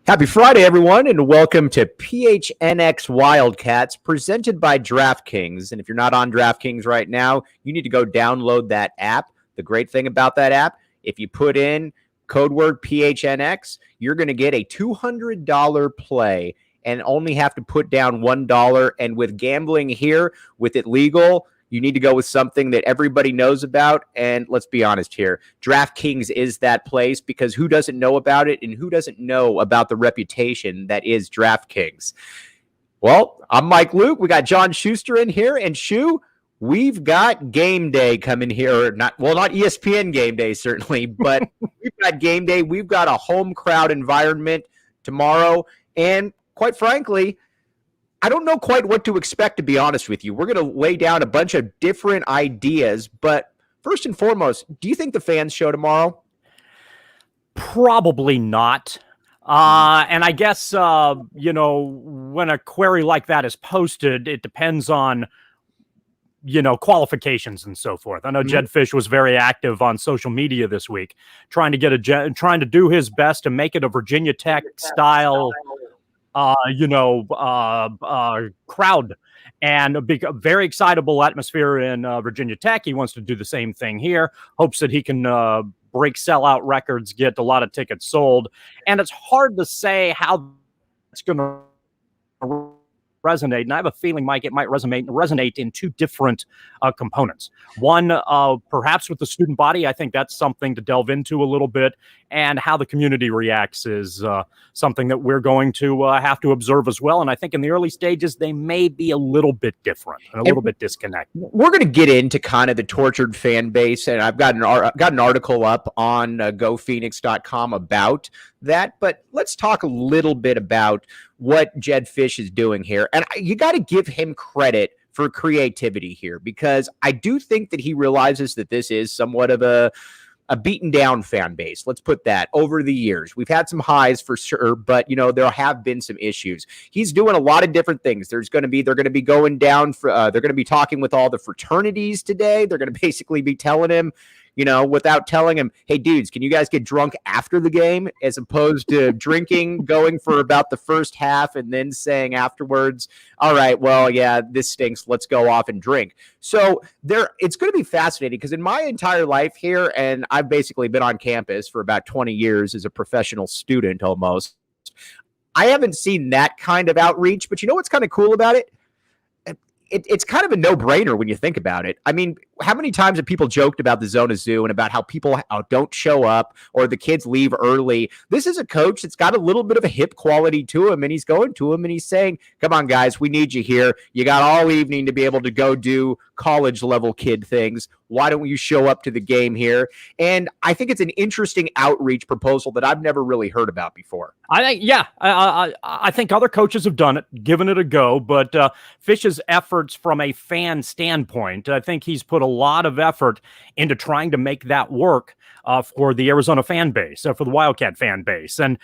Happy Friday, everyone, and welcome to PHNX Wildcats, presented by Draftkings. And if you're not on Draftkings right now, you need to go download that app. The great thing about that app, if you put in code word PHNX, you're going to get a $200 play and only have to put down $1. And with gambling here, with it legal, you need to go with something that everybody knows about. And let's be honest here, DraftKings is that place, because who doesn't know about it and who doesn't know about the reputation that is DraftKings? Well, I'm Mike Luke. We got John Schuster in here. And Shu, we've got game day coming here. Not ESPN game day, certainly, but we've got game day. We've got a home crowd environment tomorrow. And quite frankly, I don't know quite what to expect, to be honest with you. We're going to lay down a bunch of different ideas, but first and foremost, do you think the fans show tomorrow? Probably not. And I guess, when a query like that is posted, it depends on, qualifications and so forth. I know Jedd Fisch was very active on social media this week, trying to do his best to make it a Virginia Tech style crowd, and a very excitable atmosphere in Virginia Tech. He wants to do the same thing here, hopes that he can break sellout records, get a lot of tickets sold. And it's hard to say how it's going to resonate. And I have a feeling, Mike, it might resonate in two different components. One, perhaps with the student body. I think that's something to delve into a little bit, and how the community reacts is something that we're going to have to observe as well. And I think in the early stages, they may be a little bit different and a little bit disconnected. We're going to get into kind of the tortured fan base, and I've got an article up on GoPhoenix.com about that. But let's talk a little bit about what Jedd Fisch is doing here. And you got to give him credit for creativity here, because I do think that he realizes that this is somewhat of a beaten down fan base. Let's put that. Over the years, we've had some highs for sure, but there have been some issues. He's doing a lot of different things. They're going to be going down for, they're going to be talking with all the fraternities today. They're going to basically be telling him, without telling him, hey, dudes, can you guys get drunk after the game, as opposed to drinking, going for about the first half and then saying afterwards, all right, well, yeah, this stinks. Let's go off and drink. So it's going to be fascinating, because in my entire life here, and I've basically been on campus for about 20 years as a professional student almost, I haven't seen that kind of outreach. But you know what's kind of cool about it? It's kind of a no-brainer when you think about it. I mean, how many times have people joked about the Zona Zoo and about how people don't show up or the kids leave early? This is a coach that's got a little bit of a hip quality to him, and he's going to him and he's saying, come on, guys, we need you here. You got all evening to be able to go do college-level kid things. Why don't you show up to the game here? And I think it's an interesting outreach proposal that I've never really heard about before. I think other coaches have done it, given it a go, but Fisch's efforts from a fan standpoint, I think he's put a lot of effort into trying to make that work for the Arizona fan base, for the Wildcat fan base. And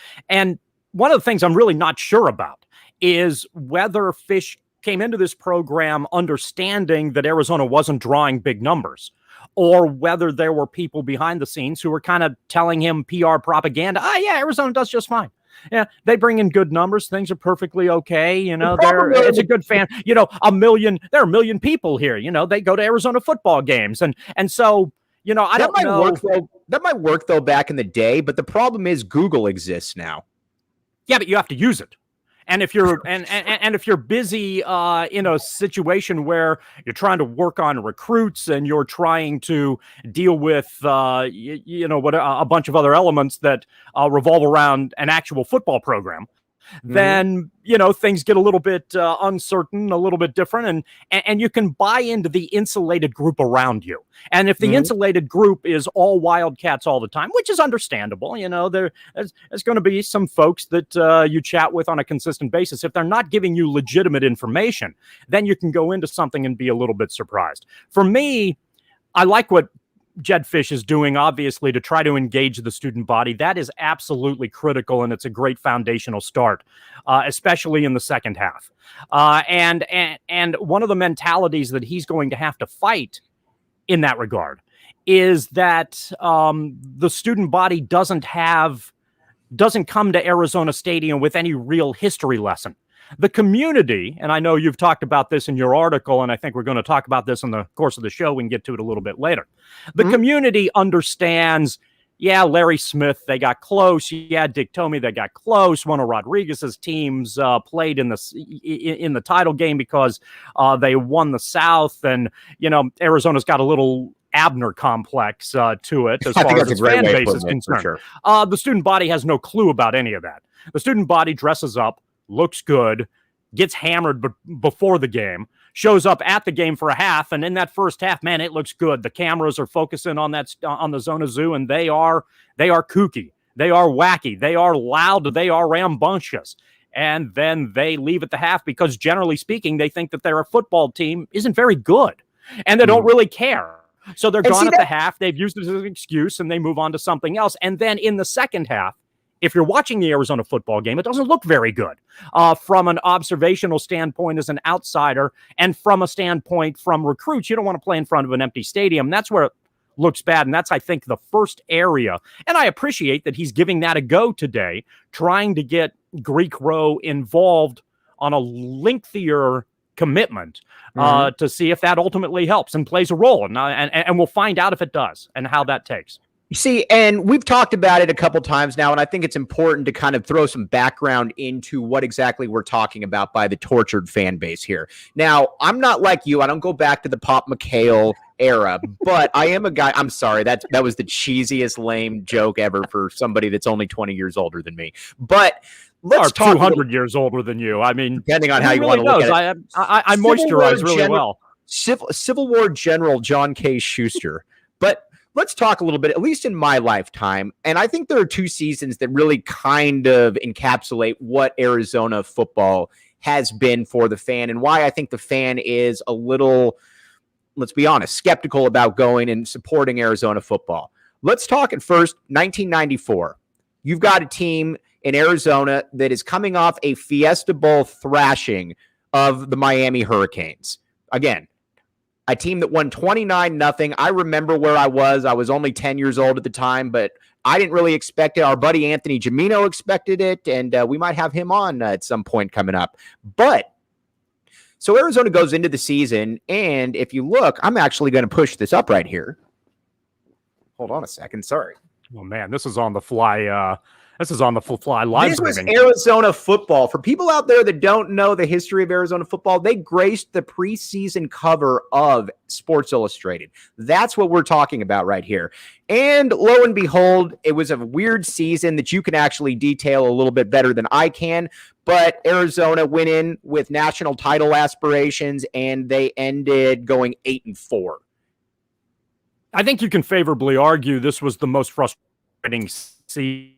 one of the things I'm really not sure about is whether Fisch came into this program understanding that Arizona wasn't drawing big numbers, or whether there were people behind the scenes who were kind of telling him PR propaganda. Yeah, Arizona does just fine. Yeah, they bring in good numbers. Things are perfectly okay. It's a good fan. There are a million people here. They go to Arizona football games. And so, I don't know. That might work though back in the day, but the problem is Google exists now. Yeah, but you have to use it. And if you're and if you're busy in a situation where you're trying to work on recruits and you're trying to deal with a bunch of other elements that revolve around an actual football program, then things get a little bit uncertain, a little bit different, and you can buy into the insulated group around you. And if the insulated group is all Wildcats all the time, which is understandable, there's going to be some folks that you chat with on a consistent basis. If they're not giving you legitimate information, then you can go into something and be a little bit surprised. For me, I like what Jedd Fisch is doing, obviously, to try to engage the student body. That is absolutely critical, and it's a great foundational start, especially in the second half. And one of the mentalities that he's going to have to fight in that regard is that the student body doesn't have doesn't come to Arizona Stadium with any real history lesson. The community, and I know you've talked about this in your article, and I think we're going to talk about this in the course of the show. We can get to it a little bit later. The community understands, yeah, Larry Smith, they got close. Yeah, Dick Tomey, they got close. One of Rodriguez's teams played in the title game because they won the South, and Arizona's got a little Abner complex to it as far as its fan base is concerned. Sure. The student body has no clue about any of that. The student body dresses up, looks good, gets hammered before the game, shows up at the game for a half, and in that first half, man, it looks good. The cameras are focusing on the Zona Zoo, and they are kooky, they are wacky, they are loud, they are rambunctious. And then they leave at the half because, generally speaking, they think that their football team isn't very good, and they don't really care. So they're gone at the half. They've used it as an excuse, and they move on to something else. And then in the second half, if you're watching the Arizona football game, it doesn't look very good from an observational standpoint as an outsider, and from a standpoint from recruits. You don't want to play in front of an empty stadium. That's where it looks bad, and that's, I think, the first area. And I appreciate that he's giving that a go today, trying to get Greek Row involved on a lengthier commitment to see if that ultimately helps and plays a role. And we'll find out if it does and how that takes. You see, and we've talked about it a couple times now, and I think it's important to kind of throw some background into what exactly we're talking about by the tortured fan base here. Now, I'm not like you. I don't go back to the Pop McHale era, but I am a guy. I'm sorry. That was the cheesiest, lame joke ever for somebody that's only 20 years older than me. But let's talk 200 years older than you. I mean, depending on how you want to look at it. I moisturize really well. Civil War General John K. Schuster. But let's talk a little bit, at least in my lifetime, and I think there are two seasons that really kind of encapsulate what Arizona football has been for the fan and why I think the fan is a little, let's be honest, skeptical about going and supporting Arizona football. Let's talk at first, 1994. You've got a team in Arizona that is coming off a Fiesta Bowl thrashing of the Miami Hurricanes. Again, a team that won 29-0. I remember where I was. I was only 10 years old at the time, but I didn't really expect it. Our buddy Anthony Gimino expected it, and we might have him on at some point coming up. But so Arizona goes into the season, and if you look, I'm actually going to push this up right here. Hold on a second. Sorry. Oh, man, this is on the fly. This is on the fly live This streaming. was Arizona football. For people out there that don't know the history of Arizona football, they graced the preseason cover of Sports Illustrated. That's what we're talking about right here. And lo and behold, it was a weird season that you can actually detail a little bit better than I can. But Arizona went in with national title aspirations, and they ended going 8-4. I think you can favorably argue this was the most frustrating season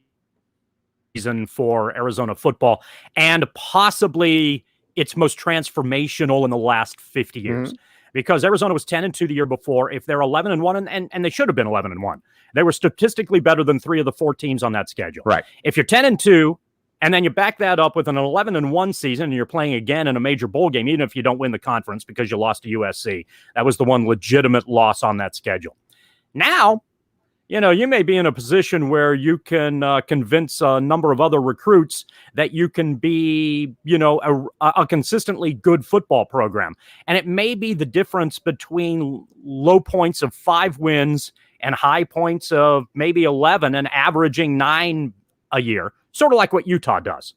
for Arizona football, and possibly its most transformational in the last 50 years. Because Arizona was 10-2 the year before. If they're 11-1, and they should have been 11-1, they were statistically better than 3 of the 4 teams on that schedule. Right. If you're 10-2, and then you back that up with an 11-1 season, and you're playing again in a major bowl game, even if you don't win the conference because you lost to USC, that was the one legitimate loss on that schedule. Now, you may be in a position where you can convince a number of other recruits that you can be, a consistently good football program. And it may be the difference between low points of 5 wins and high points of maybe 11 and averaging 9 a year, sort of like what Utah does,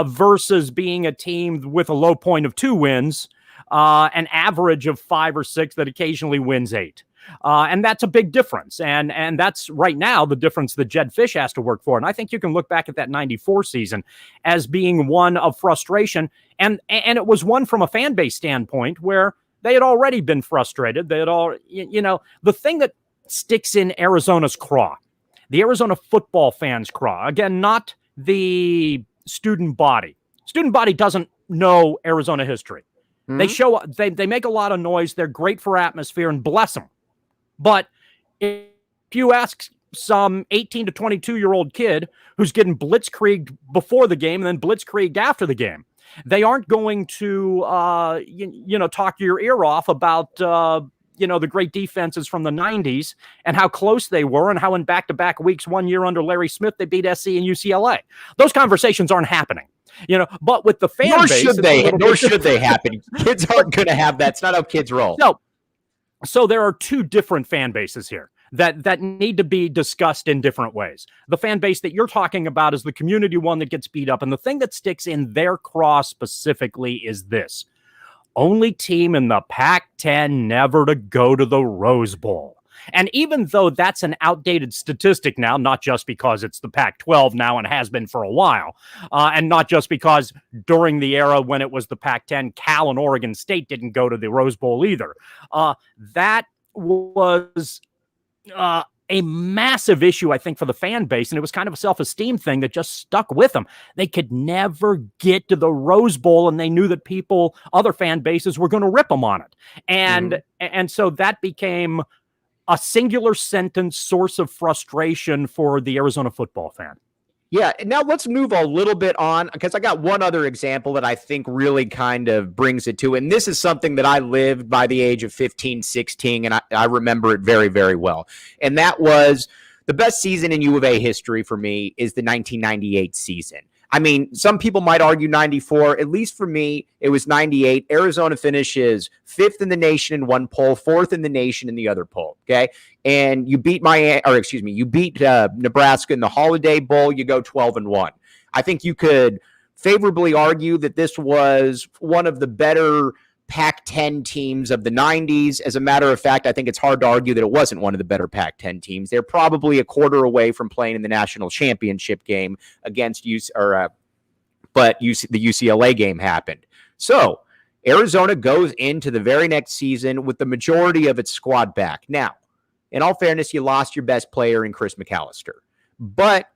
versus being a team with a low point of 2 wins, an average of 5 or 6 that occasionally wins 8. And that's a big difference. And that's right now the difference that Jed Fish has to work for. And I think you can look back at that 94 season as being one of frustration. And it was one from a fan base standpoint where they had already been frustrated. They had the thing that sticks in Arizona's craw, the Arizona football fans' craw, again, not the student body. Student body doesn't know Arizona history. They show up, they make a lot of noise. They're great for atmosphere, and bless them. But if you ask some 18 to 22-year-old kid who's getting blitzkrieged before the game and then blitzkrieged after the game, they aren't going to, talk your ear off about, the great defenses from the 90s and how close they were and how in back-to-back weeks 1 year under Larry Smith, they beat SC and UCLA. Those conversations aren't happening. But with the fan base, nor should they happen. Kids aren't going to have that. It's not how kids roll. So there are two different fan bases here that need to be discussed in different ways. The fan base that you're talking about is the community one that gets beat up. And the thing that sticks in their craw specifically is this: only team in the Pac-10 never to go to the Rose Bowl. And even though that's an outdated statistic now, not just because it's the Pac-12 now and has been for a while, and not just because during the era when it was the Pac-10, Cal and Oregon State didn't go to the Rose Bowl either. That was a massive issue, I think, for the fan base, and it was kind of a self-esteem thing that just stuck with them. They could never get to the Rose Bowl, and they knew that other fan bases were going to rip them on it. And so that became a singular sentence source of frustration for the Arizona football fan. Yeah. Now let's move a little bit on, because I got one other example that I think really kind of brings it to. And this is something that I lived by the age of 15, 16, and I remember it very, very well. And that was the best season in U of A history for me is the 1998 season. I mean, some people might argue 94. At least for me, it was 98. Arizona finishes 5th in the nation in one poll, 4th in the nation in the other poll. Okay. And you beat Nebraska in the Holiday Bowl. You go 12-1. I think you could favorably argue that this was one of the better Pac-10 teams of the 90s. As a matter of fact, I think it's hard to argue that it wasn't one of the better Pac-10 teams. They're probably a quarter away from playing in the national championship game against the UCLA game happened. So Arizona goes into the very next season with the majority of its squad back. Now, in all fairness, you lost your best player in Chris McAllister, but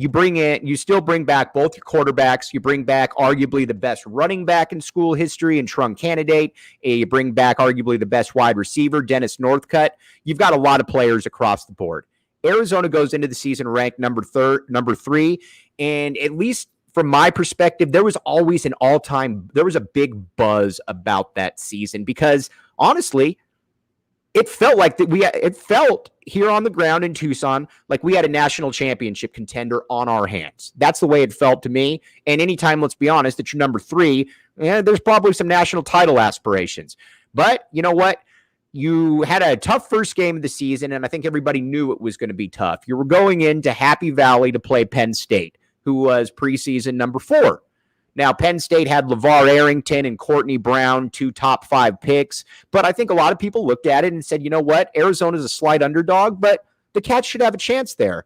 you still bring back both your quarterbacks. You bring back arguably the best running back in school history and Trung Candidate. You bring back arguably the best wide receiver, Dennis Northcutt. You've got a lot of players across the board. Arizona goes into the season ranked number 3. And at least from my perspective, there was always there was a big buzz about that season because honestly, it felt like it felt here on the ground in Tucson like we had a national championship contender on our hands. That's the way it felt to me. And anytime, let's be honest, that you're number 3, there's probably some national title aspirations. But you know what? You had a tough first game of the season, and I think everybody knew it was going to be tough. You were going into Happy Valley to play Penn State, who was preseason number 4. Now, Penn State had LeVar Arrington and Courtney Brown, 2 top 5 picks. But I think a lot of people looked at it and said, you know what? Arizona's a slight underdog, but the Cats should have a chance there.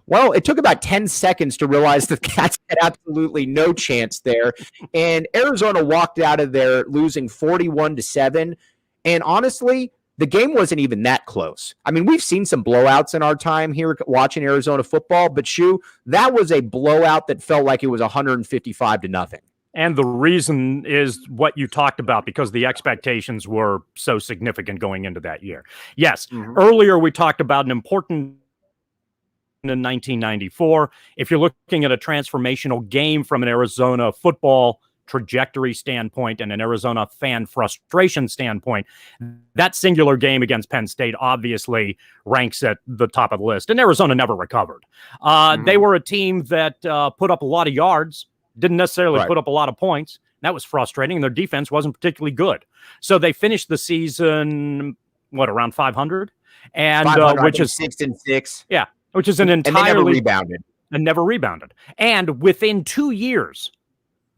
Well, it took about 10 seconds to realize the Cats had absolutely no chance there. And Arizona walked out of there losing 41-7. And honestly, the game wasn't even that close. I mean, we've seen some blowouts in our time here watching Arizona football, but that was a blowout that felt like it was 155-0. And the reason is what you talked about, because the expectations were so significant going into that year. Yes, Earlier we talked about an important in 1994. If you're looking at a transformational game from an Arizona football trajectory standpoint and an Arizona fan frustration standpoint, that singular game against Penn State obviously ranks at the top of the list, and Arizona never recovered. They were a team that put up a lot of yards, didn't necessarily put up a lot of points. That was frustrating, and their defense wasn't particularly good. So they finished the season, around 500? And 500, which is 6-6. Yeah, which is an entirely... And they never rebounded. And never rebounded. And within 2 years,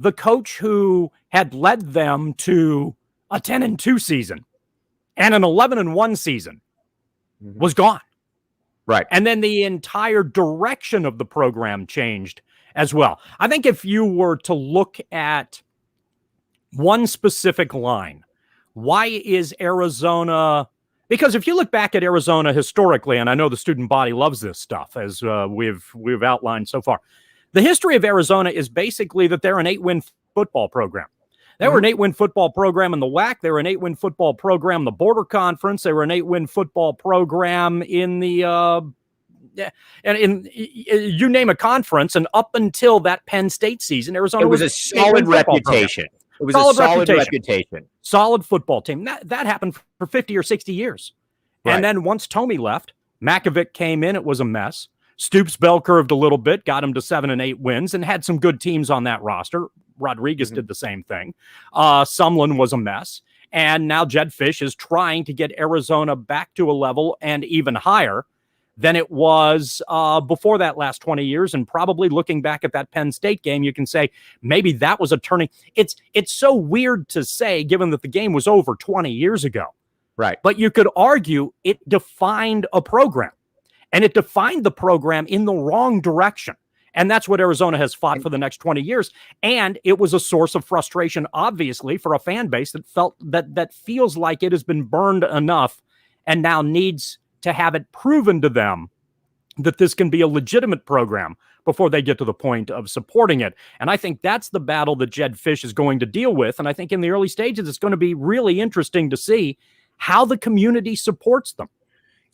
the coach who had led them to a 10-2 season and an 11-1 season was gone. Right. And then the entire direction of the program changed as well. I think if you were to look at one specific line, why is Arizona... Because if you look back at Arizona historically, and I know the student body loves this stuff, as we've outlined so far, the history of Arizona is basically that they're an 8-win football program. They were an 8-win football program in the WAC. They were an 8-win football program in the Border Conference. They were an 8-win football program in the you name a conference. And up until that Penn State season, Arizona was a solid reputation. It was a solid reputation. Solid football team. That happened for 50 or 60 years. Right. And then once Tomey left, Makovic came in. It was a mess. Stoops bell curved a little bit, got him to 7 and 8 wins, and had some good teams on that roster. Rodriguez did the same thing. Sumlin was a mess. And now Jedd Fisch is trying to get Arizona back to a level and even higher than it was before that last 20 years. And probably looking back at that Penn State game, you can say maybe that was a turning. It's so weird to say, given that the game was over 20 years ago. Right. But you could argue it defined a program, and it defined the program in the wrong direction. And that's what Arizona has fought for the next 20 years. And it was a source of frustration, obviously, for a fan base that felt that feels like it has been burned enough and now needs to have it proven to them that this can be a legitimate program before they get to the point of supporting it. And I think that's the battle that Jedd Fisch is going to deal with. And I think in the early stages, it's going to be really interesting to see how the community supports them.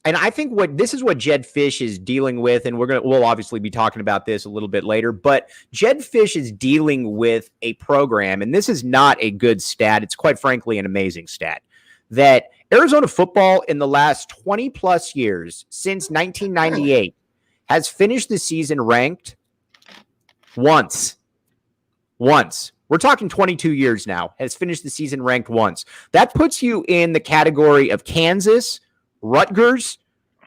And I think this is what Jedd Fisch is dealing with, and we'll obviously be talking about this a little bit later, but Jedd Fisch is dealing with a program, and this is not a good stat. It's quite frankly an amazing stat, that Arizona football in the last 20 plus years, since 1998, has finished the season ranked once. We're talking 22 years now, has finished the season ranked once. That puts you in the category of Kansas, Rutgers,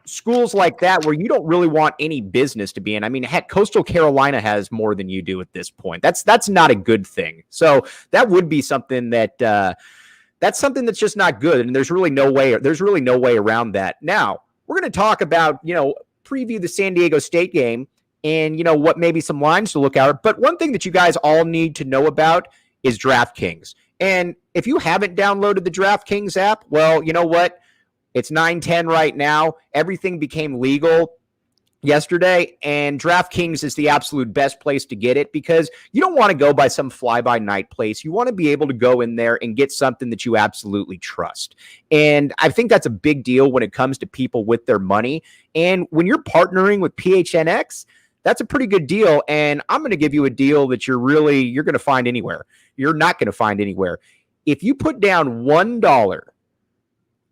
schools like that where you don't really want any business to be in. I mean, heck, Coastal Carolina has more than you do at this point. That's not a good thing. So that would be something that's something that's just not good. And there's really no way around that. Now, we're going to talk about, preview the San Diego State game and, what maybe some lines to look out. But one thing that you guys all need to know about is Draftkings. And if you haven't downloaded the Draftkings app, well, you know what? It's 9:10 right now. Everything became legal yesterday, and Draftkings is the absolute best place to get it because you don't want to go by some fly-by-night place. You want to be able to go in there and get something that you absolutely trust. And I think that's a big deal when it comes to people with their money. And when you're partnering with PHNX, that's a pretty good deal. And I'm going to give you a deal that you're going to find anywhere. You're not going to find anywhere. If you put down $1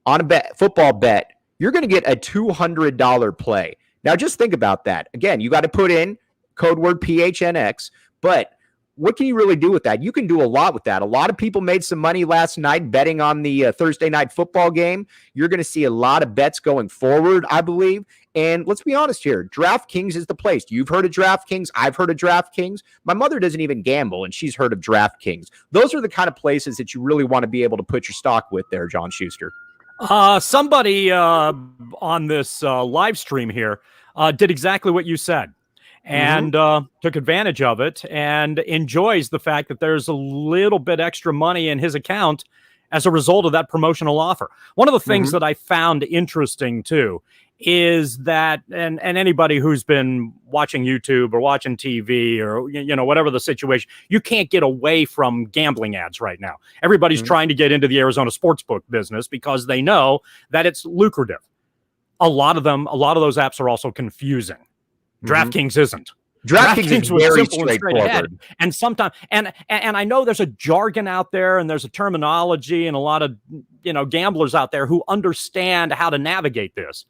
on a football bet, you're going to get a $200 play. Now, just think about that. Again, you got to put in code word PHNX, but what can you really do with that? You can do a lot with that. A lot of people made some money last night betting on the Thursday night football game. You're going to see a lot of bets going forward, I believe. And let's be honest here, DraftKings is the place. You've heard of DraftKings. I've heard of DraftKings. My mother doesn't even gamble, and she's heard of DraftKings. Those are the kind of places that you really want to be able to put your stock with there, John Schuster. Somebody on this live stream here did exactly what you said and took advantage of it and enjoys the fact that there's a little bit extra money in his account as a result of that promotional offer. One of the things that I found interesting too is that, and anybody who's been watching YouTube or watching TV or, whatever the situation, you can't get away from gambling ads right now. Everybody's trying to get into the Arizona sportsbook business because they know that it's lucrative. A lot of those apps are also confusing. DraftKings isn't. DraftKings was very straightforward. And sometimes, and I know there's a jargon out there and there's a terminology and a lot of, gamblers out there who understand how to navigate this.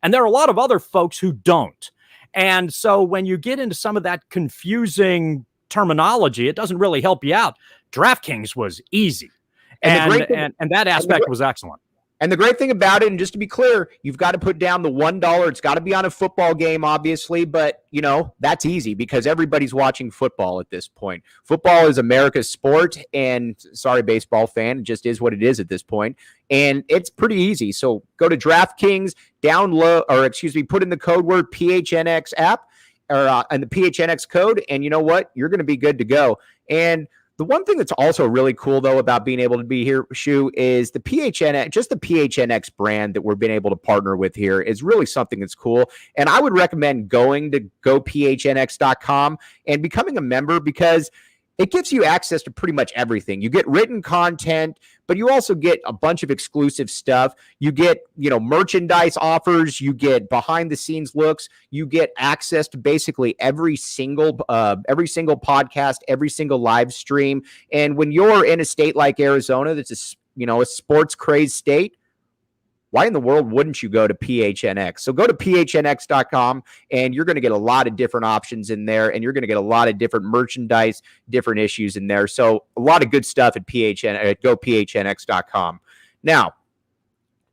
And there are a lot of other folks who don't. And so when you get into some of that confusing terminology, it doesn't really help you out. DraftKings was easy. And that aspect was excellent. And the great thing about it, and just to be clear, you've got to put down the $1. It's got to be on a football game, obviously, but, that's easy because everybody's watching football at this point. Football is America's sport, and sorry, baseball fan, it just is what it is at this point. And it's pretty easy. So go to DraftKings, put in the code word PHNX app and the PHNX code, and you know what? You're going to be good to go. And the one thing that's also really cool, though, about being able to be here, Shu, is the PHNX, just the PHNX brand that we're being able to partner with here is really something that's cool. And I would recommend going to gophnx.com and becoming a member because it gives you access to pretty much everything. You get written content, but you also get a bunch of exclusive stuff. You get, merchandise offers, you get behind the scenes looks, you get access to basically every single podcast, every single live stream. And when you're in a state like Arizona, that's a sports crazed state, why in the world wouldn't you go to PHNX? So go to PHNX.com, and you're going to get a lot of different options in there, and you're going to get a lot of different merchandise, different issues in there. So a lot of good stuff at GoPHNX.com. Now,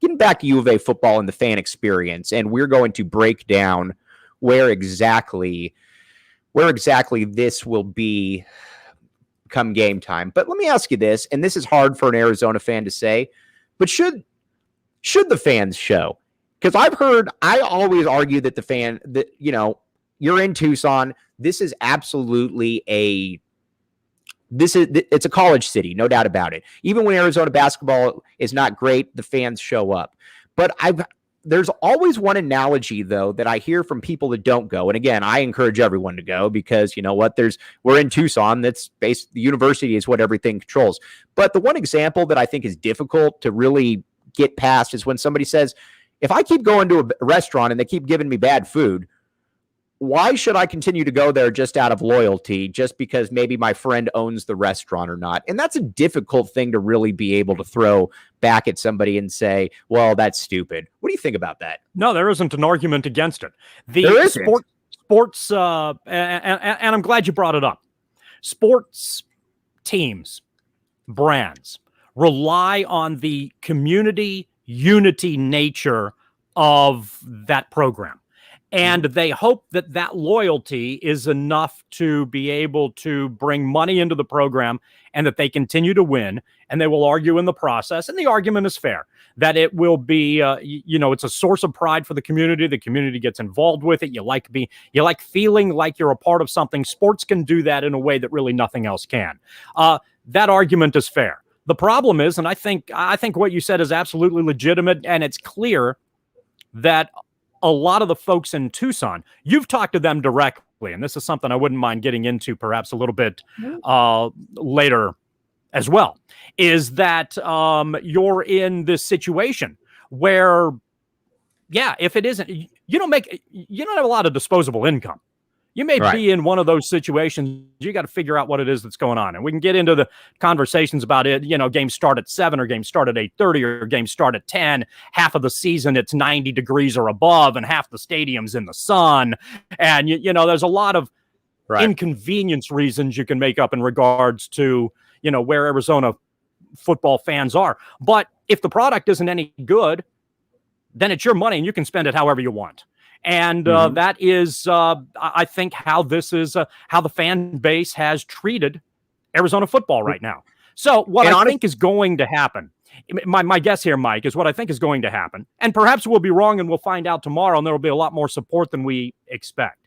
getting back to U of A football and the fan experience, and we're going to break down where exactly this will be come game time. But let me ask you this, and this is hard for an Arizona fan to say, but should the fans show? Because I always argue that you're in Tucson. This is absolutely it's a college city, no doubt about it. Even when Arizona basketball is not great, the fans show up. But there's always one analogy, though, that I hear from people that don't go. And again, I encourage everyone to go because you know what? We're in Tucson. The university is what everything controls. But the one example that I think is difficult to really get past is when somebody says, if I keep going to a restaurant and they keep giving me bad food, why should I continue to go there just out of loyalty, just because maybe my friend owns the restaurant or not? And that's a difficult thing to really be able to throw back at somebody and say, well, that's stupid. What do you think about that? No, there isn't an argument against it. Sports, and I'm glad you brought it up. Sports teams, brands, rely on the community unity nature of that program. And they hope that loyalty is enough to be able to bring money into the program and that they continue to win. And they will argue in the process. And the argument is fair that it will be, it's a source of pride for the community. The community gets involved with it. You like feeling like you're a part of something. Sports can do that in a way that really nothing else can. That argument is fair. The problem is, and I think what you said is absolutely legitimate, and it's clear that a lot of the folks in Tucson, you've talked to them directly, and this is something I wouldn't mind getting into perhaps a little bit later as well, is that you're in this situation where, if it isn't, you don't have a lot of disposable income. You may be in one of those situations. You got to figure out what it is that's going on. And we can get into the conversations about it. Games start at 7 or games start at 8:30 or games start at 10. Half of the season, it's 90 degrees or above, and half the stadium's in the sun. And, there's a lot of inconvenience reasons you can make up in regards to, where Arizona football fans are. But if the product isn't any good, then it's your money and you can spend it however you want. And that is, I think, how this is, how the fan base has treated Arizona football right now. So what I think is going to happen, my guess here, Mike, is what I think is going to happen, and perhaps we'll be wrong and we'll find out tomorrow, and there will be a lot more support than we expect,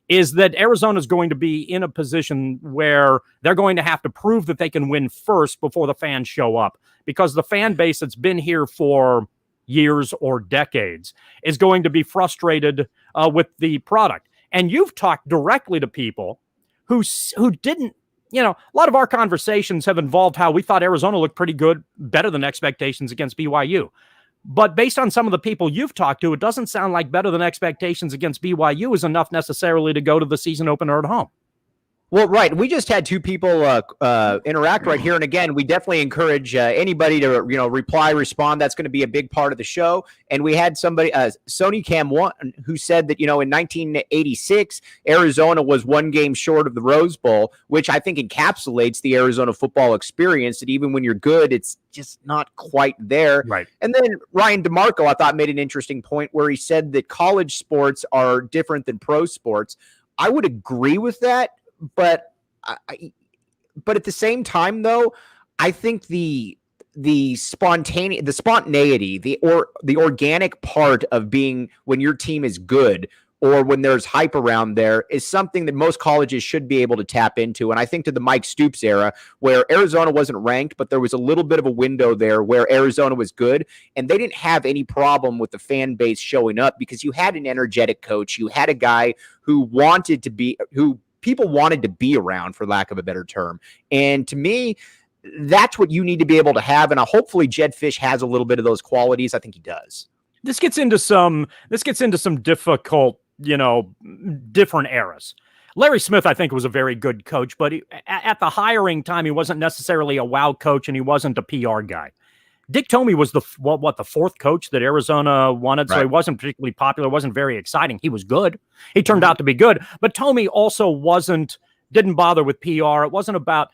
is that Arizona is going to be in a position where they're going to have to prove that they can win first before the fans show up, because the fan base that's been here for years or decades is going to be frustrated with the product. And you've talked directly to people who didn't, a lot of our conversations have involved how we thought Arizona looked pretty good, better than expectations against BYU. But based on some of the people you've talked to, it doesn't sound like better than expectations against BYU is enough necessarily to go to the season opener at home. Well, right. We just had two people interact right here. And again, we definitely encourage anybody to, reply, respond. That's going to be a big part of the show. And we had somebody, Sony Cam One, who said that, in 1986, Arizona was one game short of the Rose Bowl, which I think encapsulates the Arizona football experience, that even when you're good, it's just not quite there. Right. And then Ryan DeMarco, I thought, made an interesting point where he said that college sports are different than pro sports. I would agree with that. But at the same time, though, I think the spontaneity, the organic part of being when your team is good or when there's hype around there is something that most colleges should be able to tap into. And I think to the Mike Stoops era, where Arizona wasn't ranked, but there was a little bit of a window there where Arizona was good, and they didn't have any problem with the fan base showing up because you had an energetic coach. You had a guy who wanted to be, who people wanted to be around, for lack of a better term. And to me, that's what you need to be able to have. And hopefully Jedd Fisch has a little bit of those qualities. I think he does. This gets into some difficult, different eras. Larry Smith, I think, was a very good coach, but at the hiring time, he wasn't necessarily a wow coach, and he wasn't a PR guy. Dick Tomey was the fourth coach that Arizona wanted, so he wasn't particularly popular, wasn't very exciting. He was good. He turned out to be good, but Tomey also didn't bother with PR. It wasn't about...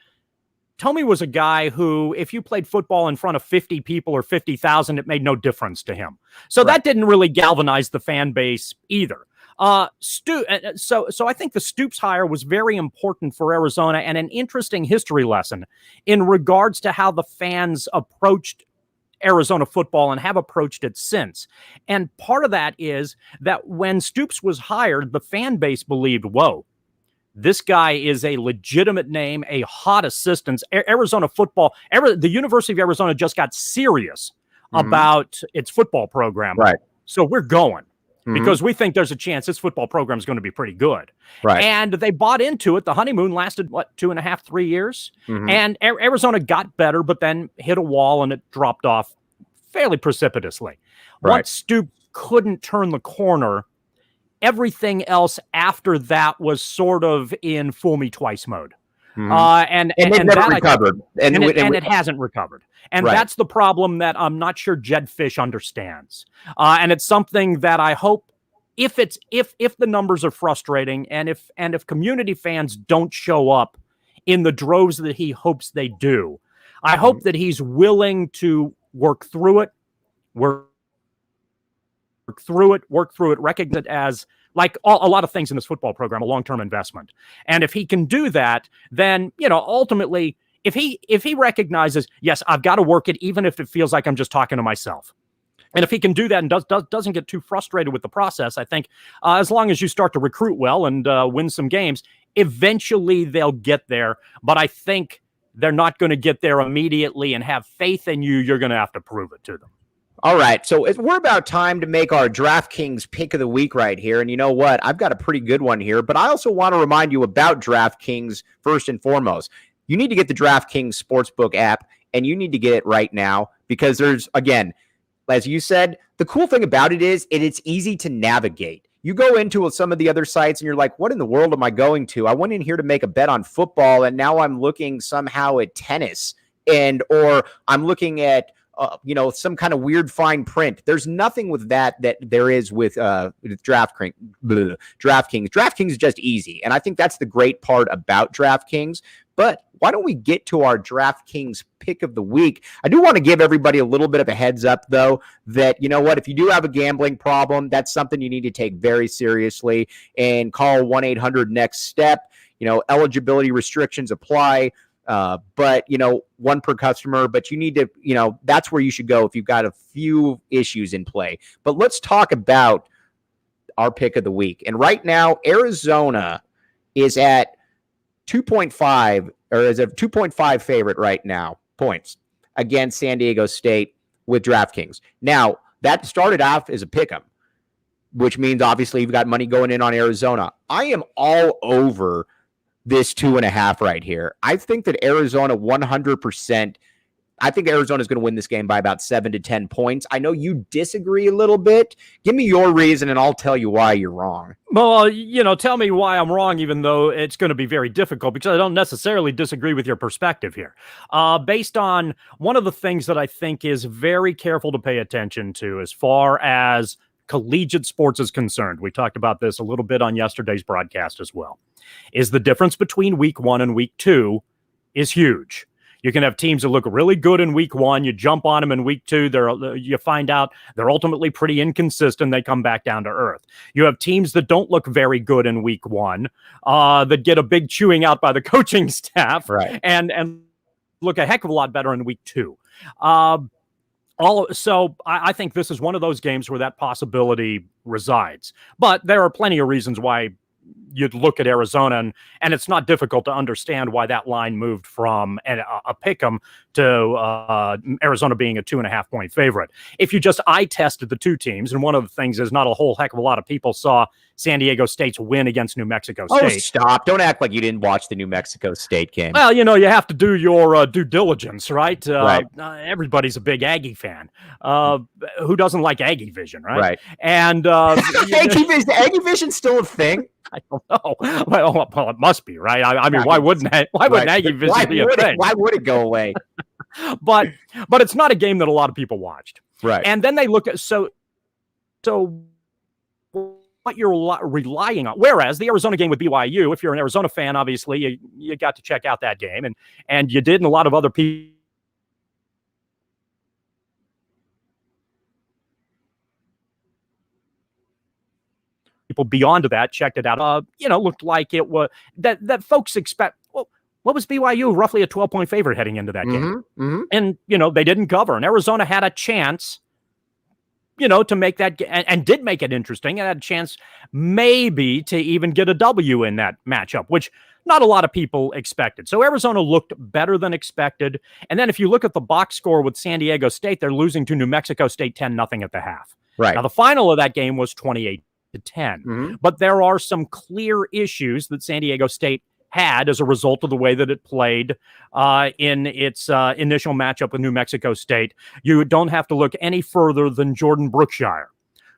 Tomey was a guy who, if you played football in front of 50 people or 50,000, it made no difference to him. So that didn't really galvanize the fan base either. So I think the Stoops hire was very important for Arizona and an interesting history lesson in regards to how the fans approached Arizona football and have approached it since. And part of that is that when Stoops was hired, the fan base believed, whoa, this guy is a legitimate name, a hot assistant. Arizona football, the University of Arizona just got serious about its football program. Right. So we're going because we think there's a chance this football program is going to be pretty good. Right. And they bought into it. The honeymoon lasted, 2.5, 3 years? And Arizona got better, but then hit a wall and it dropped off fairly precipitously. Once Stoops couldn't turn the corner, everything else after that was sort of in fool me twice mode. And never recovered. It hasn't recovered. And that's the problem that I'm not sure Jedd Fisch understands. And it's something that I hope, if the numbers are frustrating and if community fans don't show up in the droves that he hopes they do, I hope that he's willing to work through it, recognize it as, like a lot of things in this football program, a long-term investment. And if he can do that, then, ultimately, if he recognizes, yes, I've got to work it, even if it feels like I'm just talking to myself. And if he can do that and doesn't get too frustrated with the process, I think as long as you start to recruit well and win some games, eventually they'll get there. But I think they're not going to get there immediately, and have faith in you. You're going to have to prove it to them. All right, so we're about time to make our DraftKings pick of the week right here. And you know what? I've got a pretty good one here, but I also want to remind you about DraftKings first and foremost. You need to get the DraftKings Sportsbook app, and you need to get it right now because there's, again, as you said, the cool thing about it is it's easy to navigate. You go into some of the other sites and you're like, what in the world am I going to? I went in here to make a bet on football, and now I'm looking somehow at tennis, or I'm looking at some kind of weird fine print. There's nothing with that there is with DraftKings. DraftKings is just easy. And I think that's the great part about DraftKings. But why don't we get to our DraftKings pick of the week? I do want to give everybody a little bit of a heads up, though, that, you know what, if you do have a gambling problem, that's something you need to take very seriously and call 1-800-NEXT-STEP. Eligibility restrictions apply. But, one per customer, but you need to, that's where you should go if you've got a few issues in play. But let's talk about our pick of the week. And right now, Arizona is at 2.5, or is a 2.5 favorite right now, points against San Diego State with DraftKings. Now, that started off as a pick'em, which means obviously you've got money going in on Arizona. I am all over this 2.5 right here. I think that Arizona 100%. I think Arizona is going to win this game by about 7 to 10 points. I know you disagree a little bit. Give me your reason, and I'll tell you why you're wrong. Well, tell me why I'm wrong, even though it's going to be very difficult, because I don't necessarily disagree with your perspective here. Based on one of the things that I think is very careful to pay attention to as far as collegiate sports is concerned, we talked about this a little bit on yesterday's broadcast as well, is the difference between week 1 and week 2 is huge. You can have teams that look really good in week 1. You jump on them in week 2. You find out they're ultimately pretty inconsistent. They come back down to earth. You have teams that don't look very good in week 1, that get a big chewing out by the coaching staff, right, and look a heck of a lot better in week 2. So I think this is one of those games where that possibility resides. But there are plenty of reasons why you'd look at Arizona, and it's not difficult to understand why that line moved from a pick'em to Arizona being a 2.5 point favorite. If you just eye tested the two teams, and one of the things is not a whole heck of a lot of people saw San Diego State's win against New Mexico Oh, State. stop. Don't act like you didn't watch the New Mexico State game. Well, you know, you have to do your due diligence, right? Right. Everybody's a big Aggie fan. Who doesn't like Aggie Vision, right? Right. And Aggie Vision's still a thing? I don't know. Well, it must be, right? I mean, why wouldn't Aggie Vision be a thing? Why would it go away? But it's not a game that a lot of people watched. Right. And then they look at so what you're relying on. Whereas the Arizona game with BYU, if you're an Arizona fan, obviously you got to check out that game, and you did, and a lot of other people beyond that checked it out. Looked like it was that folks expect. Well, what was BYU? Roughly a 12-point favorite heading into that game. Mm-hmm. And, they didn't cover. And Arizona had a chance, to make that, and did make it interesting, and had a chance maybe to even get a W in that matchup, which not a lot of people expected. So Arizona looked better than expected. And then if you look at the box score with San Diego State, they're losing to New Mexico State 10-0 at the half. Right. Now, the final of that game was 28-10. Mm-hmm. But there are some clear issues that San Diego State had as a result of the way that it played in its initial matchup with New Mexico State. You don't have to look any further than Jordan Brookshire,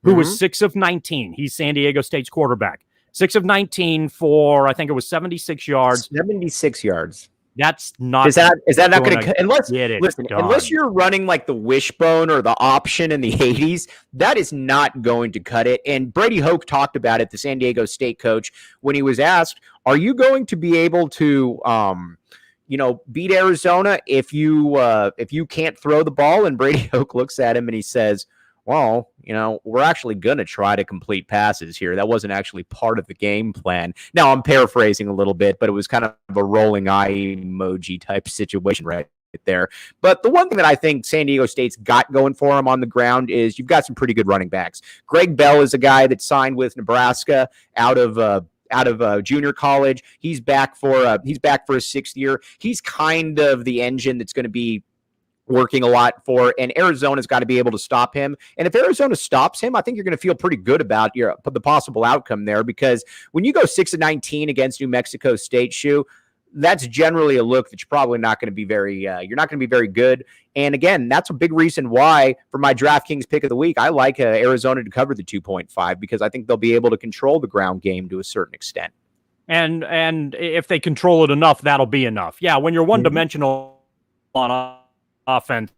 who was 6 of 19. He's San Diego State's quarterback. 6 of 19 for, I think it was 76 yards. 76 yards. That's not. Is that not going to unless you're running like the wishbone or the option in the 80s, that is not going to cut it. And Brady Hoke talked about it, the San Diego State coach, when he was asked, "Are you going to be able to, beat Arizona if you can't throw the ball?" And Brady Hoke looks at him and he says, "Well, we're actually going to try to complete passes here. That wasn't actually part of the game plan." Now, I'm paraphrasing a little bit, but it was kind of a rolling eye emoji type situation right there. But the one thing that I think San Diego State's got going for them on the ground is you've got some pretty good running backs. Greg Bell is a guy that signed with Nebraska out of junior college. He's back for his sixth year. He's kind of the engine that's going to be working a lot for, and Arizona's got to be able to stop him. And if Arizona stops him, I think you're going to feel pretty good about the possible outcome there, because when you go 6 of 19 against New Mexico State, that's generally a look that you're probably not going to be you're not going to be very good. And again, that's a big reason why for my Draftkings pick of the week, I like Arizona to cover the 2.5, because I think they'll be able to control the ground game to a certain extent. And if they control it enough, that'll be enough. Yeah, when you're one-dimensional on offense,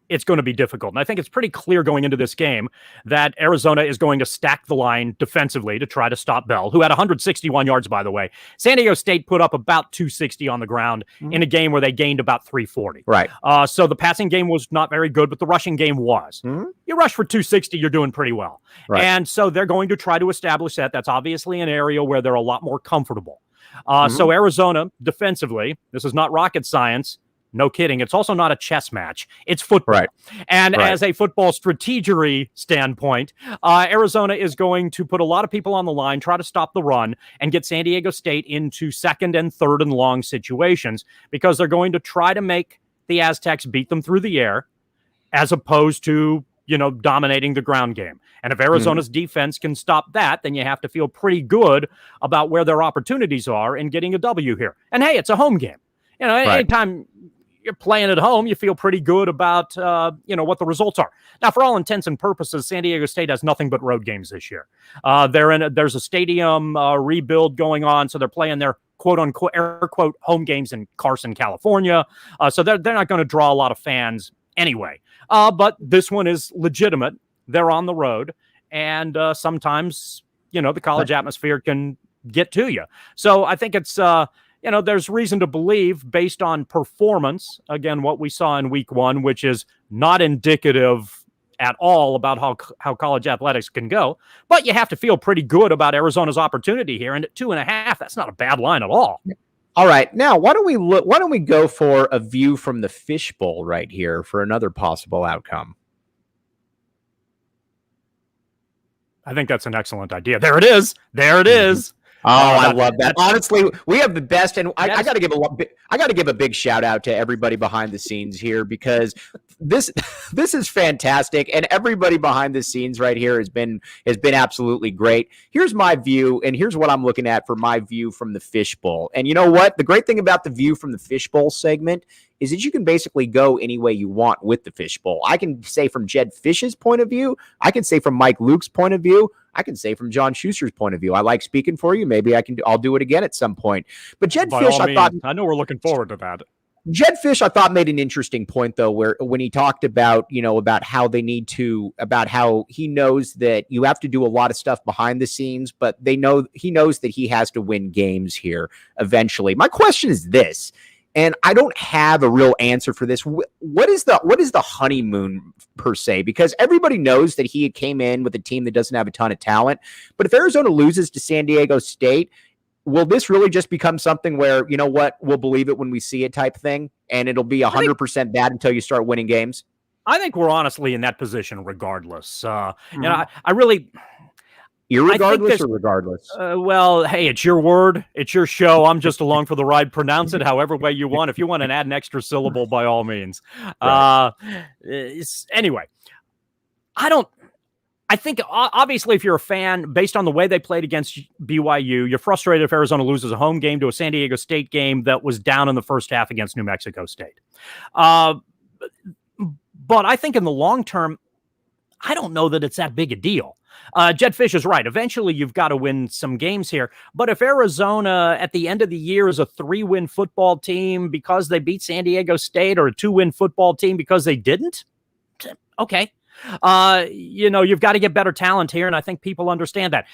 it's going to be difficult. And I think it's pretty clear going into this game that Arizona is going to stack the line defensively to try to stop Bell, who had 161 yards, by the way. San Diego State put up about 260 on the ground in a game where they gained about 340. Right. So the passing game was not very good, but the rushing game was. You rush for 260, you're doing pretty well. Right. And so they're going to try to establish that. That's obviously an area where they're a lot more comfortable. So Arizona, defensively, this is not rocket science. No kidding. It's also not a chess match. It's football. Right. And as a football strategery standpoint, Arizona is going to put a lot of people on the line, try to stop the run, and get San Diego State into second and third and long situations, because they're going to try to make the Aztecs beat them through the air as opposed to, dominating the ground game. And if Arizona's defense can stop that, then you have to feel pretty good about where their opportunities are in getting a W here. And hey, it's a home game. Anytime you're playing at home, you feel pretty good about, what the results are. Now, for all intents and purposes, San Diego State has nothing but road games this year. There's a stadium rebuild going on, so they're playing their quote unquote, air quote, home games in Carson, California. So they're not going to draw a lot of fans anyway. But this one is legitimate. They're on the road, and sometimes, the college atmosphere can get to you. So I think it's, there's reason to believe, based on performance, again, what we saw in week one, which is not indicative at all about how college athletics can go. But you have to feel pretty good about Arizona's opportunity here. And at 2.5, that's not a bad line at all. All right. Now, why don't we go for a view from the fishbowl right here for another possible outcome? I think that's an excellent idea. There it is. There it is. Oh, I love that. Honestly, we have the best, and I got to give a big shout out to everybody behind the scenes here, because this is fantastic, and everybody behind the scenes right here has been absolutely great. Here's my view, and here's what I'm looking at for my view from the fishbowl. And you know what? The great thing about the view from the fishbowl segment is that you can basically go any way you want with the fishbowl. I can say from Jed Fish's point of view. I can say from Mike Luke's point of view. I can say from John Schuster's point of view. I like speaking for you. Maybe I'll do it again at some point. But Jed Fish, I know we're looking forward to that. Jed Fish, I thought, made an interesting point, though, where when he talked about, about how they need to, about how he knows that you have to do a lot of stuff behind the scenes, but he knows that he has to win games here eventually. My question is this, and I don't have a real answer for this. What is the honeymoon per se? Because everybody knows that he came in with a team that doesn't have a ton of talent. But if Arizona loses to San Diego State, will this really just become something where, you know what, we'll believe it when we see it type thing, and it'll be 100% bad until you start winning games? I think we're honestly in that position regardless. I really... Irregardless or regardless? Well, hey, it's your word. It's your show. I'm just along for the ride. Pronounce it however way you want. If you want to add an extra syllable, by all means. Right. Anyway, I think, obviously, if you're a fan, based on the way they played against BYU, you're frustrated if Arizona loses a home game to a San Diego State game that was down in the first half against New Mexico State. But I think in the long term, I don't know that it's that big a deal. Jed Fish is right. Eventually, you've got to win some games here. But if Arizona at the end of the year is a 3-win football team because they beat San Diego State, or a 2-win football team because they didn't, okay. You've got to get better talent here, and I think people understand that.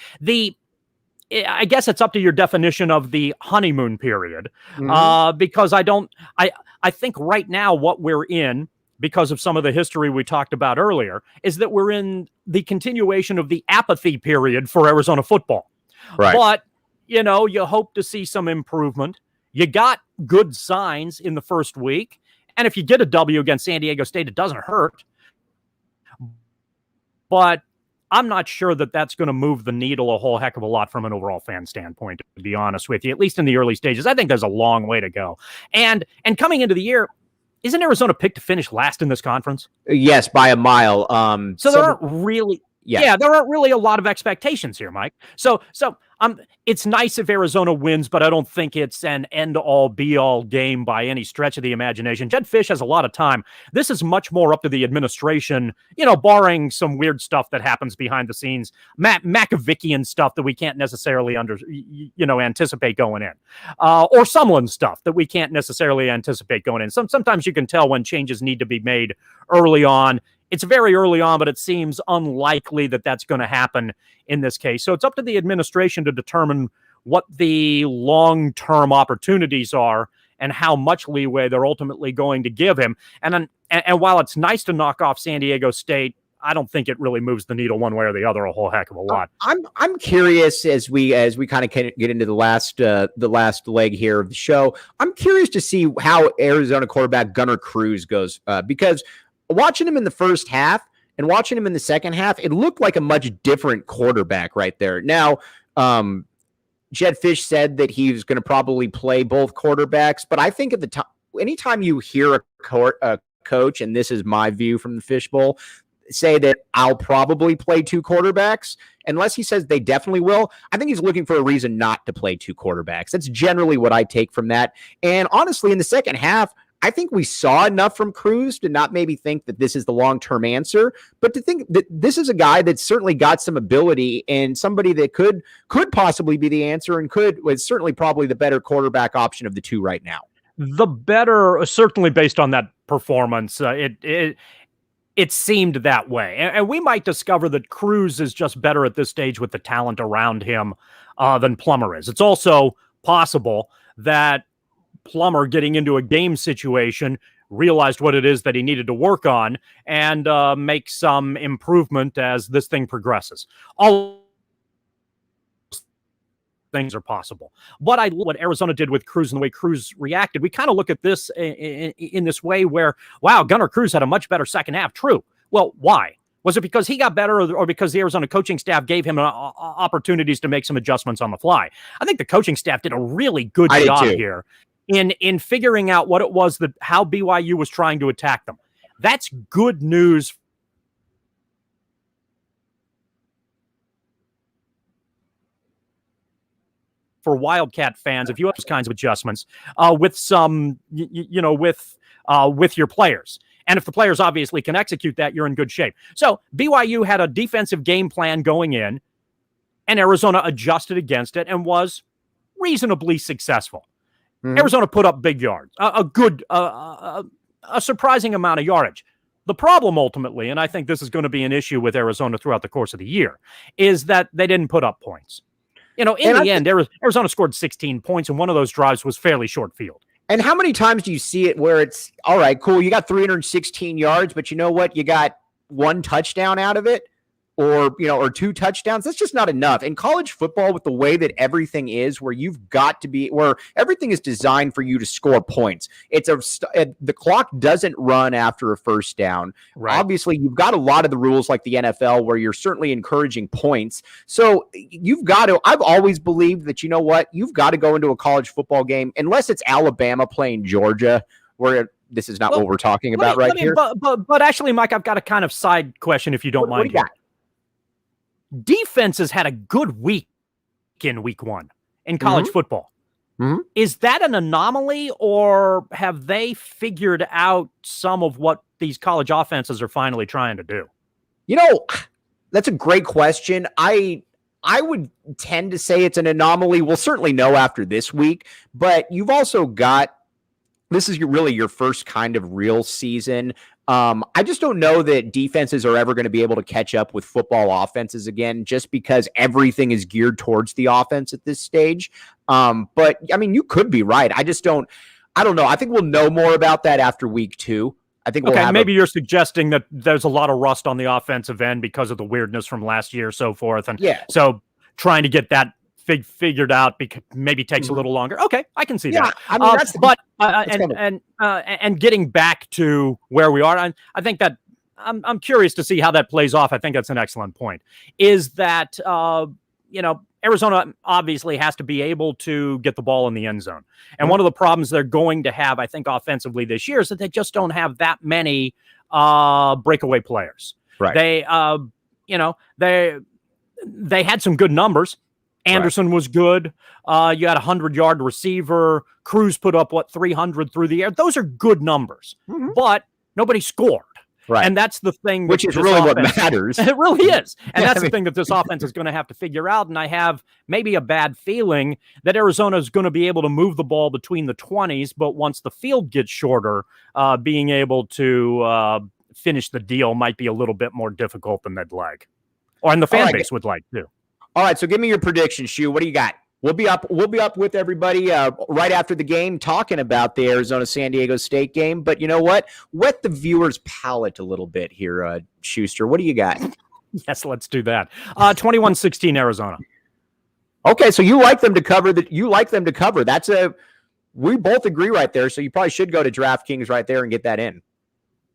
I guess it's up to your definition of the honeymoon period, because I think right now what we're in, because of some of the history we talked about earlier, is that we're in the continuation of the apathy period for Arizona football. Right. But, you hope to see some improvement. You got good signs in the first week. And if you get a W against San Diego State, it doesn't hurt. But I'm not sure that that's going to move the needle a whole heck of a lot from an overall fan standpoint, to be honest with you, at least in the early stages. I think there's a long way to go. And coming into the year, isn't Arizona picked to finish last in this conference? Yes, by a mile. So there aren't really, there aren't really a lot of expectations here, Mike. So it's nice if Arizona wins, but I don't think it's an end-all, be-all game by any stretch of the imagination. Jed Fish has a lot of time. This is much more up to the administration, barring some weird stuff that happens behind the scenes, Machiavellian stuff that we can't necessarily anticipate going in, or Sumlin stuff that we can't necessarily anticipate going in. Sometimes you can tell when changes need to be made early on. It's very early on, but it seems unlikely that that's going to happen in this case. So it's up to the administration to determine what the long-term opportunities are and how much leeway they're ultimately going to give him. And while it's nice to knock off San Diego State, I don't think it really moves the needle one way or the other a whole heck of a lot. I'm curious as we kind of get into the last leg here of the show. I'm curious to see how Arizona quarterback Gunnar Cruz goes, because watching him in the first half and watching him in the second half, it looked like a much different quarterback right there. Now, Jed Fish said that he was going to probably play both quarterbacks, but I think at the time, anytime you hear a coach, and this is my view from the Fishbowl, say that I'll probably play two quarterbacks, unless he says they definitely will, I think he's looking for a reason not to play two quarterbacks. That's generally what I take from that. And honestly, in the second half, I think we saw enough from Cruz to not maybe think that this is the long-term answer, but to think that this is a guy that's certainly got some ability and somebody that could possibly be the answer and was certainly probably the better quarterback option of the two right now. The better, certainly based on that performance, it seemed that way. And we might discover that Cruz is just better at this stage with the talent around him than Plummer is. It's also possible that Plummer, getting into a game situation, realized what it is that he needed to work on and make some improvement as this thing progresses. All things are possible. What Arizona did with Cruz and the way Cruz reacted, we kind of look at this in this way where, wow, Gunnar Cruz had a much better second half. True. Well, why? Was it because he got better or because the Arizona coaching staff gave him opportunities to make some adjustments on the fly? I think the coaching staff did a really good job here in figuring out what it was how BYU was trying to attack them. That's good news for Wildcat fans if you have those kinds of adjustments with some, with your players. And if the players obviously can execute that, you're in good shape. So BYU had a defensive game plan going in, and Arizona adjusted against it and was reasonably successful. Mm-hmm. Arizona put up big yards, a surprising amount of yardage. The problem ultimately, and I think this is going to be an issue with Arizona throughout the course of the year, is that they didn't put up points. In the end, Arizona scored 16 points, and one of those drives was fairly short field. And how many times do you see it where it's, all right, cool, you got 316 yards, but you know what? You got one touchdown out of it or two touchdowns. That's just not enough. In college football, with the way that everything is, where everything is designed for you to score points. The clock doesn't run after a first down. Right. Obviously, you've got a lot of the rules like the NFL where you're certainly encouraging points. So I've always believed that, you know what, you've got to go into a college football game, unless it's Alabama playing Georgia, where this is not what we're talking about here. But actually, Mike, I've got a kind of side question if you don't mind. What do you got? Defenses had a good week in week one in college football. Mm-hmm. Is that an anomaly, or have they figured out some of what these college offenses are finally trying to do? That's a great question. I would tend to say it's an anomaly. We'll certainly know after this week, but you've also got, this is really your first kind of real season. I just don't know that defenses are ever going to be able to catch up with football offenses again, just because everything is geared towards the offense at this stage. But I mean, you could be right. I don't know. I think we'll know more about that after week 2. I think maybe you're suggesting that there's a lot of rust on the offensive end because of the weirdness from last year, so forth. And so trying to get that figured out maybe takes a little longer. Okay, I can see that. I mean, and getting back to where we are, I think that I'm curious to see how that plays off. I think that's an excellent point. Is that Arizona obviously has to be able to get the ball in the end zone, and one of the problems they're going to have, I think, offensively this year is that they just don't have that many breakaway players. Right? They had some good numbers. Anderson was good. You had a 100-yard receiver. Cruz put up, 300 through the air. Those are good numbers, but nobody scored. Right. And that's the thing. Which is really what matters. It really is. And that's the thing that this offense is going to have to figure out. And I have maybe a bad feeling that Arizona is going to be able to move the ball between the 20s, but once the field gets shorter, being able to finish the deal might be a little bit more difficult than they'd like. And the fan base would like, too. All right, so give me your prediction, Shu. What do you got? We'll be up with everybody right after the game talking about the Arizona-San Diego State game. But you know what? Wet the viewer's palate a little bit here, Schuster. What do you got? Yes, let's do that. 21-16 Arizona. Okay, so you like them to cover we both agree right there, so you probably should go to Draftkings right there and get that in.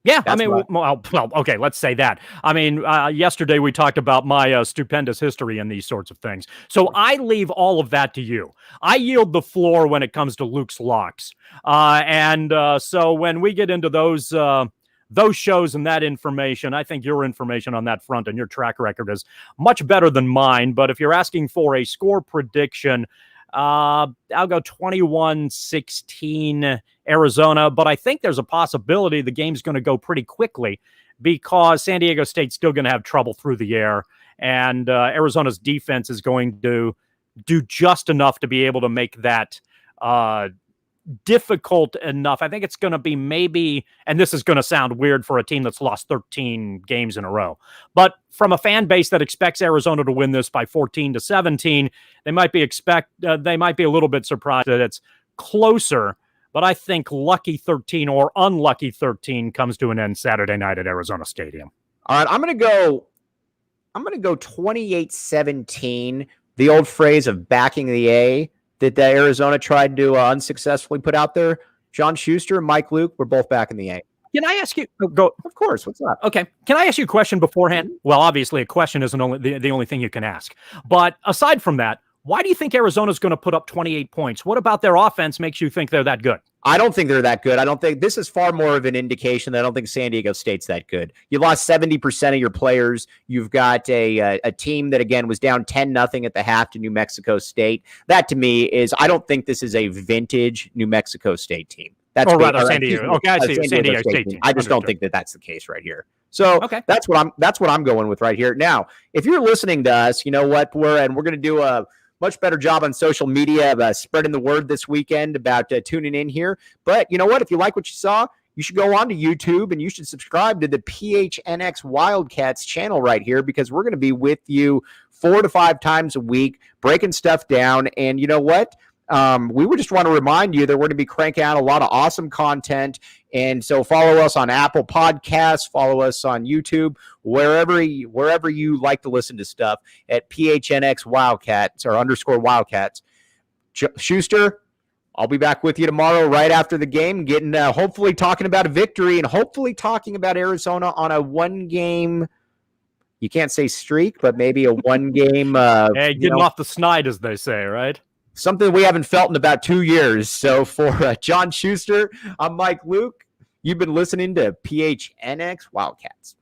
Yeah, I mean, okay, let's say that. I mean, yesterday we talked about my stupendous history in these sorts of things. So I leave all of that to you. I yield the floor when it comes to Luke's locks. So when we get into those shows and that information, I think your information on that front and your track record is much better than mine. But if you're asking for a score prediction, I'll go 21-16 Arizona, but I think there's a possibility the game's going to go pretty quickly because San Diego State's still going to have trouble through the air, and Arizona's defense is going to do just enough to be able to make that difficult enough. I think it's going to be maybe, and this is going to sound weird for a team that's lost 13 games in a row, but from a fan base that expects Arizona to win this by 14-17, they might be a little bit surprised that it's closer, but I think lucky 13 or unlucky 13 comes to an end Saturday night at Arizona Stadium. All right, I'm going to go 28-17, the old phrase of backing the A that Arizona tried to unsuccessfully put out there. John Schuster and Mike Luke, we're both back in the A. Can I ask you? Go. Of course. What's up? Okay. Can I ask you a question beforehand? Well, obviously, a question isn't the only thing you can ask. But aside from that, why do you think Arizona's going to put up 28 points? What about their offense makes you think they're that good? I don't think they're that good. I don't think this is far more of an indication that I don't think San Diego State's that good. You lost 70% of your players. You've got a team that, again, was down 10-0 at the half to New Mexico State. That, to me, is I don't think this is a vintage New Mexico State team. That's rather San Diego. Okay, I see. San Diego State team. I just don't think that that's the case right here. So that's what I'm going with right here. Now, if you're listening to us, you know what? We're going to do a much better job on social media of spreading the word this weekend about tuning in here. But you know what? If you like what you saw, you should go on to YouTube and you should subscribe to the PHNX Wildcats channel right here, because we're going to be with you 4 to 5 times a week, breaking stuff down. And you know what? We would just want to remind you that we're going to be cranking out a lot of awesome content. And so follow us on Apple Podcasts, follow us on YouTube, wherever you like to listen to stuff at PHNX Wildcats or _Wildcats. Schuster, I'll be back with you tomorrow right after the game, getting hopefully talking about a victory and hopefully talking about Arizona on a 1-game, you can't say streak, but maybe a 1-game. Hey, getting off the snide, as they say, right? Something we haven't felt in about 2 years. So for John Schuster, I'm Mike Luke. You've been listening to PHNX Wildcats.